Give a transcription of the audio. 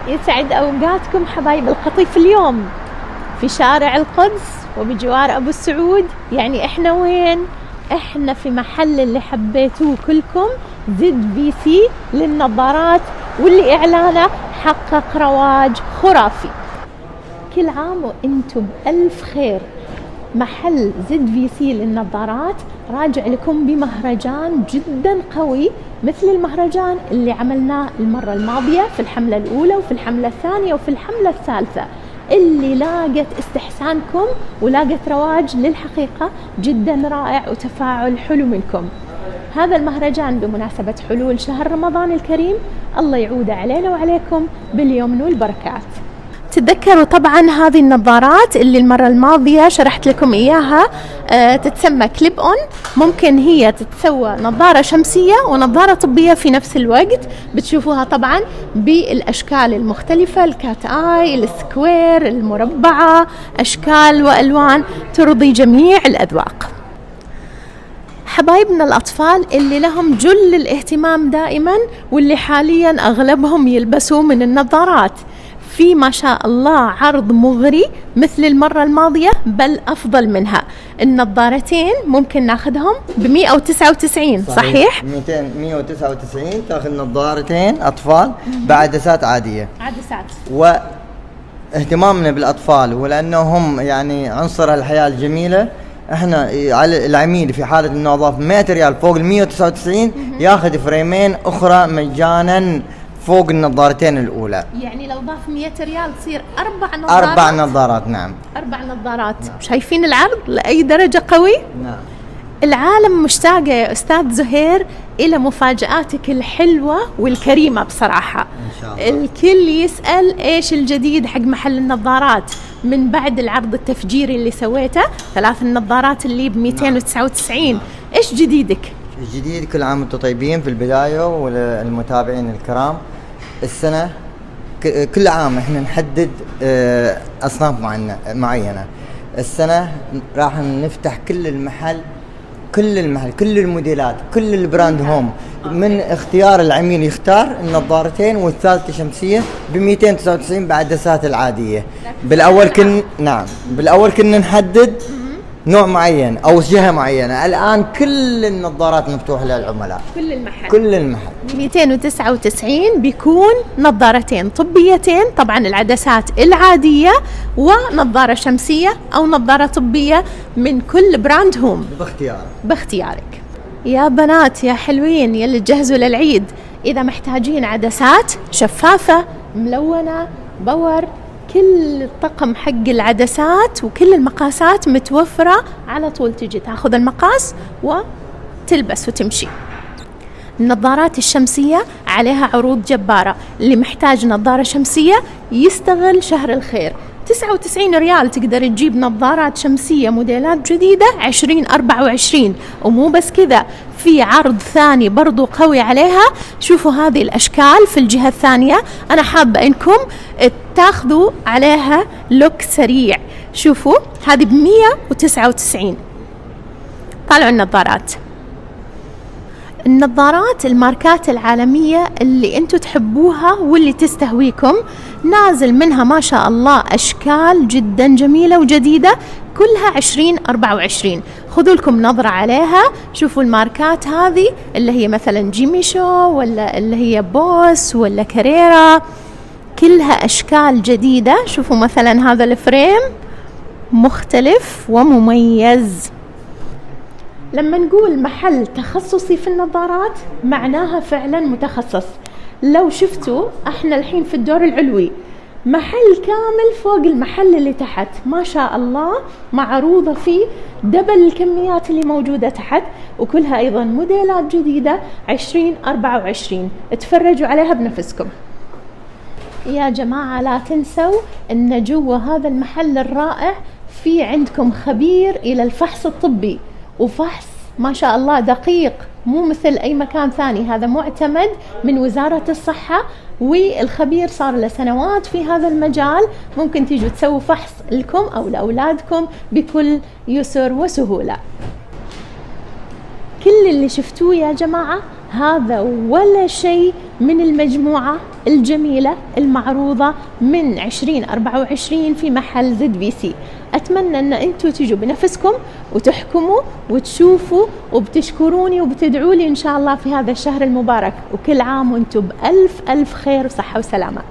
يسعد أوقاتكم حبايب القطيف. اليوم في شارع القدس وبجوار أبو السعود. يعني إحنا وين؟ إحنا في محل اللي حبيتوه كلكم، ZVC للنظارات، واللي إعلانه حقق رواج خرافي. كل عام وإنتم بألف خير. محل ZVC للنظارات راجع لكم بمهرجان جدا قوي، مثل المهرجان اللي عملناه المرة الماضية في الحملة الأولى وفي الحملة الثانية وفي الحملة الثالثة، اللي لاقت استحسانكم ولاقت رواج للحقيقة جدا رائع وتفاعل حلو منكم. هذا المهرجان بمناسبة حلول شهر رمضان الكريم، الله يعود علينا وعليكم باليمن والبركات. تتذكروا طبعا هذه النظارات اللي المرة الماضية شرحت لكم إياها، تتسمى كليب أون. ممكن هي تتسوى نظارة شمسية ونظارة طبية في نفس الوقت. بتشوفوها طبعا بالأشكال المختلفة، الكات آي، السكوير، المربعة، أشكال وألوان ترضي جميع الأذواق. حبايبنا الأطفال اللي لهم جل الاهتمام دائما، واللي حاليا أغلبهم يلبسوا من النظارات، في ما شاء الله عرض مغري مثل المرة الماضية بل أفضل منها. النظارتين ممكن ناخدهم ب199 صحيح؟ 199 تاخذ نظارتين أطفال بعدسات عادية. عدسات. واهتمامنا بالأطفال ولأنهم يعني عنصر الحياة الجميلة، احنا على العميل في حالة انه اضاف 100 ريال فوق ال 199 ياخذ فريمين اخرى مجانا فوق النظارتين الأولى. يعني لو ضاف 100 ريال تصير 4 نظارات. 4 نظارات نعم. 4 نظارات. نعم. شايفين العرض لأي درجة قوي؟ نعم. العالم مشتاقة يا أستاذ زهير إلى مفاجآتك الحلوة والكريمة بصراحة. إن شاء الله. الكل يسأل إيش الجديد حق محل النظارات من بعد العرض التفجيري اللي سويته، 3 النظارات اللي ب299. نعم. إيش جديدك؟ الجديد كل عام وانتم طيبين في البداية، وللمتابعين الكرام. السنة كل عام احنا نحدد أصناف معينة. السنة راح نفتح كل المحل، كل الموديلات، كل البراند هوم، من اختيار العميل يختار النظارتين والثالثة شمسية ب299 بعدسات العادية. بالأول كنا نحدد نوع معين أو جهة معينة، الآن كل النظارات مفتوحة للعملاء، كل المحل 299 بيكون نظارتين طبيتين، طبعا العدسات العادية ونظارة شمسية أو نظارة طبية من كل براند هوم باختيارك. يا بنات يا حلوين يلي تجهزوا للعيد، إذا محتاجين عدسات شفافة ملونة باور، كل الطقم حق العدسات وكل المقاسات متوفرة على طول. تجي تاخذ المقاس وتلبس وتمشي. النظارات الشمسية عليها عروض جبارة، اللي محتاج نظارة شمسية يستغل شهر الخير. 99 ريال تقدر تجيب نظارات شمسية موديلات جديدة 2024. ومو بس كذا، في عرض ثاني برضو قوي عليها. شوفوا هذه الأشكال في الجهة الثانية، أنا حابة إنكم تاخذوا عليها لوك سريع. شوفوا هذه ب199. طالعوا النظارات الماركات العالمية اللي انتوا تحبوها واللي تستهويكم، نازل منها ما شاء الله أشكال جدا جميلة وجديدة، كلها 2024. خذوا لكم نظرة عليها. شوفوا الماركات هذه اللي هي مثلا جيمي شو، ولا اللي هي بوس، ولا كاريرا، كلها أشكال جديدة. شوفوا مثلا هذا الفريم مختلف ومميز. لما نقول محل تخصصي في النظارات معناها فعلا متخصص. لو شفتوا احنا الحين في الدور العلوي محل كامل فوق المحل اللي تحت، ما شاء الله معروضة فيه دبل الكميات اللي موجودة تحت، وكلها ايضا موديلات جديدة 2024. اتفرجوا عليها بنفسكم. يا جماعة لا تنسوا ان جوا هذا المحل الرائع في عندكم خبير الى الفحص الطبي، وفحص ما شاء الله دقيق، مو مثل أي مكان ثاني. هذا معتمد من وزارة الصحة، والخبير صار له سنوات في هذا المجال. ممكن تيجوا تسووا فحص لكم أو لأولادكم بكل يسر وسهولة. كل اللي شفتوه يا جماعة هذا ولا شيء من المجموعة الجميلة المعروضة من 2024 في محل ZVC. أتمنى أن أنتوا تجوا بنفسكم وتحكموا وتشوفوا وبتشكروني وبتدعوا لي إن شاء الله في هذا الشهر المبارك، وكل عام وأنتوا بألف ألف خير وصحة وسلامة.